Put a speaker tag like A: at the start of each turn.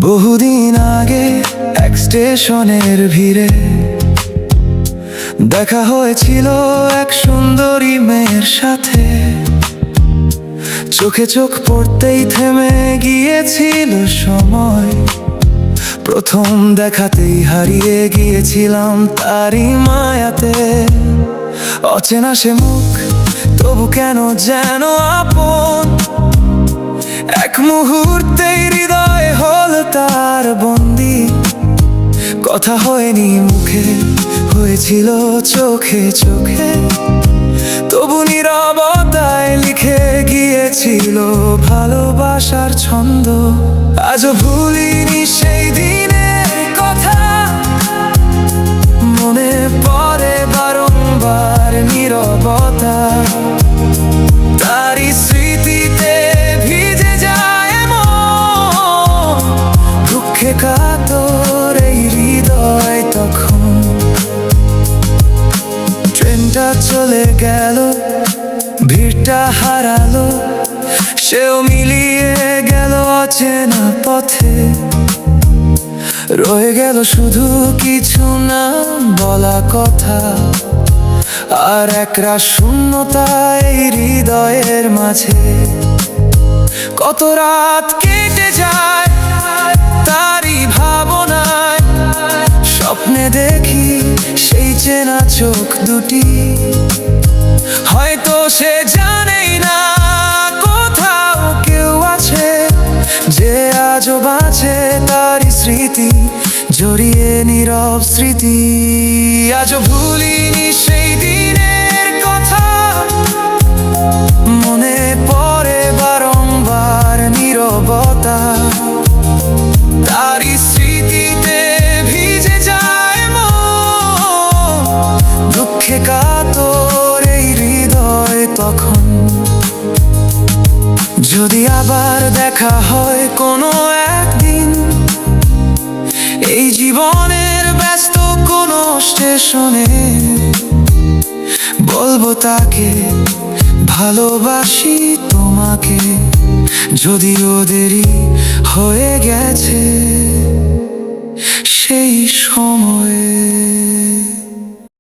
A: বহুদিন আগে এক স্টেশনের ভিড়ে দেখা হয়েছিল এক সুন্দরী মেয়ের সাথে। চোখে চোখ পড়তেই থেমে গিয়েছিল সময়। প্রথম দেখাতেই হারিয়ে গিয়েছিলাম তারই মায়াতে। অচেনা সে মুখ, তবু কেন যেন আপন। এক মুহূর্তেই হৃদয় হল তার বন্দি। কথা হয়নি মুখে, হয়েছিল চোখে চোখে। তবু নীরবতায় লিখে গিয়েছিল ভালোবাসার ছন্দ। আজও ভুলিনি সেই দিনের কথা, মনে পড়ে বারংবার নীরবতা। তারই স্মৃতিতে ভিজে যায় মন, দুঃখে কাতর এই হৃদয় তখন। ট্রেনটা চলে গেল, ভিড়টা হারালো, সেও মিলিয়ে গেল অচেনা পথে। রয়ে গেল শুধু কিছু না বলা কথা, আর একরাশ শূন্যতা এই হৃদয়ের মাঝে। কত রাত কেটে যায় তারই ভাবনায়, স্বপ্নে দেখি সেই চেনা চোখ দুটি। হয়তো সে জানেই না কোথাও কেউ আছে, যে আজও বাঁচে তারই স্মৃতি জড়িয়ে নীরব স্মৃতি। আজও ভুলিনি সেই দিনের কথা, মনে পড়ে বারংবার নীরবতা। তারই স্মৃতিতে ভিজে যায় মন, দুঃখে কাতর এই হৃদয় তখন। যদি আবার দেখা হয় কোনো একদিন, এই জীবনের ব্যস্ত কোনো স্টেশনে, বলবো তাকে ভালোবাসি তোমাকে, যদিও দেরি হয়ে গেছে সেই সময়ে।